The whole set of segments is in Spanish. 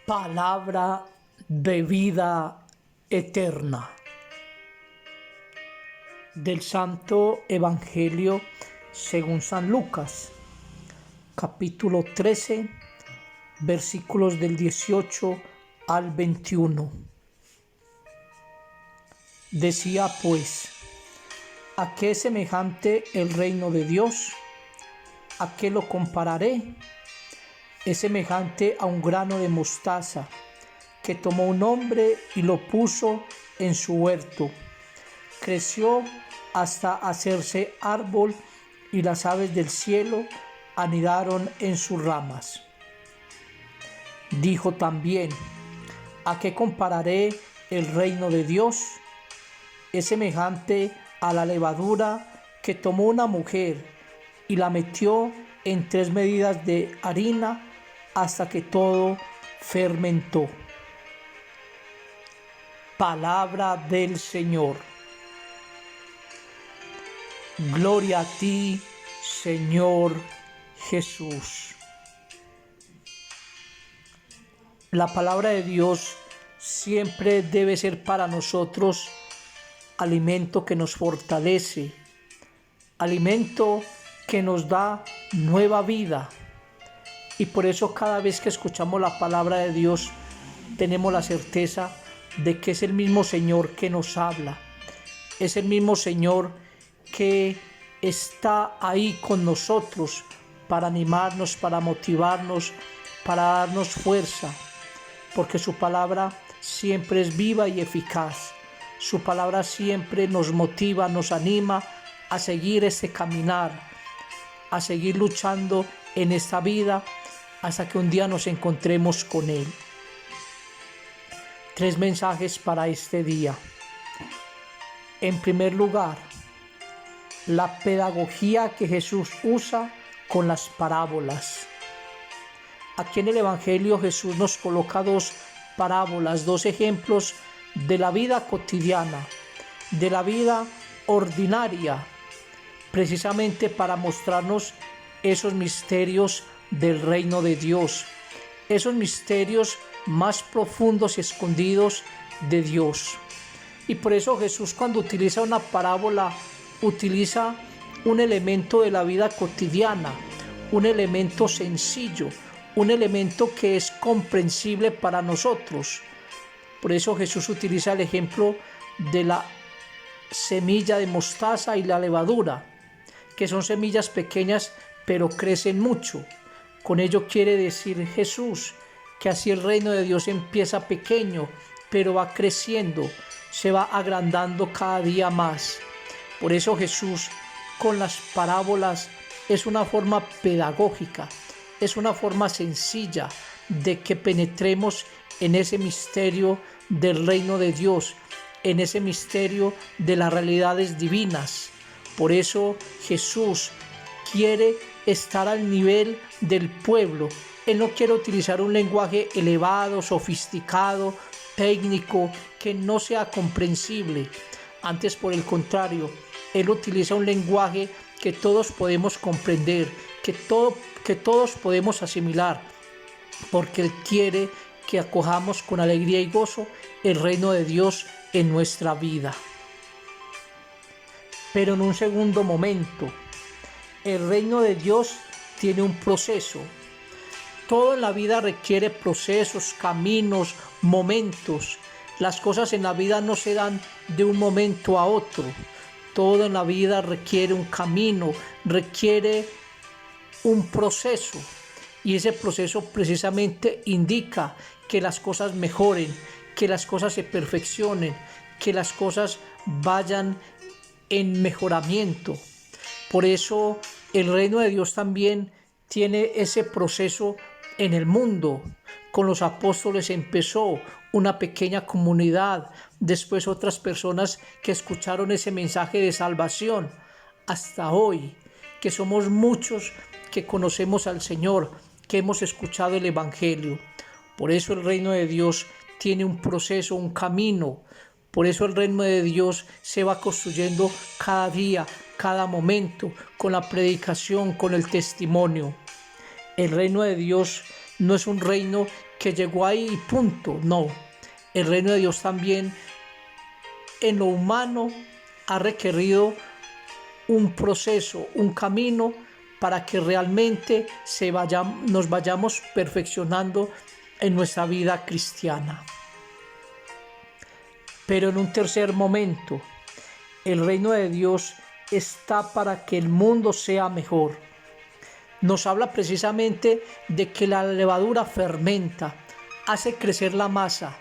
Palabra de vida eterna. Del Santo Evangelio según San Lucas, capítulo 13, versículos del 18 al 21. Decía pues: ¿a qué es semejante el reino de Dios? ¿A qué lo compararé? Es semejante a un grano de mostaza que tomó un hombre y lo puso en su huerto. Creció hasta hacerse árbol y las aves del cielo anidaron en sus ramas. Dijo también: ¿a qué compararé el reino de Dios? Es semejante a la levadura que tomó una mujer y la metió en 3 medidas de harina hasta que todo fermentó. Palabra del Señor. Gloria a ti, Señor Jesús. La palabra de Dios siempre debe ser para nosotros alimento que nos fortalece, alimento que nos da nueva vida. Y por eso cada vez que escuchamos la palabra de Dios tenemos la certeza de que es el mismo Señor que nos habla. Es el mismo Señor que está ahí con nosotros para animarnos, para motivarnos, para darnos fuerza. Porque su palabra siempre es viva y eficaz. Su palabra siempre nos motiva, nos anima a seguir este caminar, a seguir luchando en esta vida hasta que un día nos encontremos con Él. 3 mensajes para este día. En primer lugar, la pedagogía que Jesús usa con las parábolas. Aquí en el Evangelio Jesús nos coloca 2 parábolas, 2 ejemplos de la vida cotidiana, de la vida ordinaria, precisamente para mostrarnos esos misterios del reino de Dios, esos misterios más profundos y escondidos de Dios. Y por eso Jesús, cuando utiliza una parábola, utiliza un elemento de la vida cotidiana, un elemento sencillo, un elemento que es comprensible para nosotros. Por eso Jesús utiliza el ejemplo de la semilla de mostaza y la levadura, que son semillas pequeñas pero crecen mucho. Con ello quiere decir Jesús que así el reino de Dios empieza pequeño, pero va creciendo, se va agrandando cada día más. Por eso Jesús con las parábolas es una forma pedagógica, es una forma sencilla de que penetremos en ese misterio del reino de Dios, en ese misterio de las realidades divinas. Por eso Jesús quiere estar al nivel del pueblo. Él no quiere utilizar un lenguaje elevado, sofisticado, técnico, que no sea comprensible. Antes, por el contrario, Él utiliza un lenguaje que todos podemos comprender, que todos podemos asimilar, porque Él quiere que acojamos con alegría y gozo el reino de Dios en nuestra vida. Pero en un segundo momento, el reino de Dios tiene un proceso. Todo en la vida requiere procesos, caminos, momentos. Las cosas en la vida no se dan de un momento a otro. Todo en la vida requiere un camino, requiere un proceso. Y ese proceso precisamente indica que las cosas mejoren, que las cosas se perfeccionen, que las cosas vayan en mejoramiento. Por eso el reino de Dios también tiene ese proceso en el mundo. Con los apóstoles empezó una pequeña comunidad, después otras personas que escucharon ese mensaje de salvación, hasta hoy, que somos muchos que conocemos al Señor, que hemos escuchado el Evangelio. Por eso el reino de Dios tiene un proceso, un camino. Por eso el reino de Dios se va construyendo cada día, cada momento, con la predicación, con el testimonio. El reino de Dios no es un reino que llegó ahí y punto. No, el reino de Dios también en lo humano ha requerido un proceso, un camino para que realmente nos vayamos perfeccionando en nuestra vida cristiana. Pero en un tercer momento, el reino de Dios está para que el mundo sea mejor. Nos habla precisamente de que la levadura fermenta, hace crecer la masa,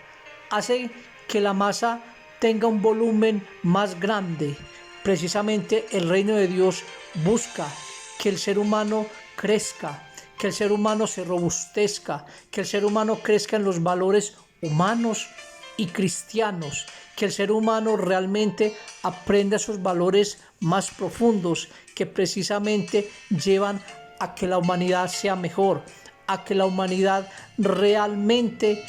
hace que la masa tenga un volumen más grande. Precisamente el reino de Dios busca que el ser humano crezca, que el ser humano se robustezca, que el ser humano crezca en los valores humanos y cristianos, que el ser humano realmente aprenda esos valores más profundos que precisamente llevan a que la humanidad sea mejor, a que la humanidad realmente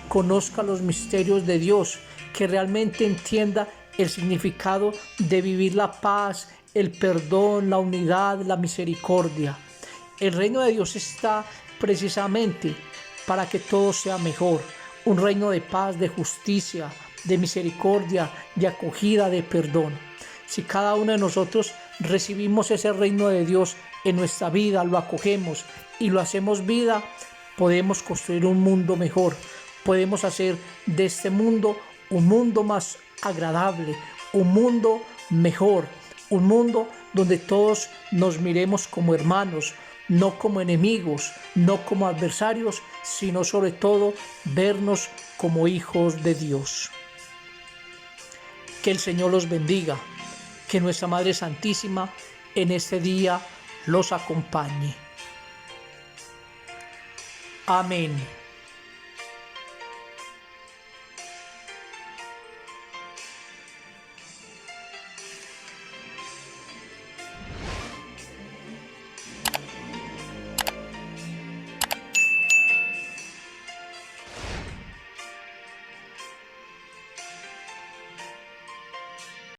conozca los misterios de Dios, que realmente entienda el significado de vivir la paz, el perdón, la unidad, la misericordia. El reino de Dios está precisamente para que todo sea mejor. Un reino de paz, de justicia, de misericordia, de acogida, de perdón. Si cada uno de nosotros recibimos ese reino de Dios en nuestra vida, lo acogemos y lo hacemos vida, podemos construir un mundo mejor. Podemos hacer de este mundo un mundo más agradable, un mundo mejor, un mundo donde todos nos miremos como hermanos, no como enemigos, no como adversarios, sino sobre todo vernos como hijos de Dios. Que el Señor los bendiga, que nuestra Madre Santísima en este día los acompañe. Amén.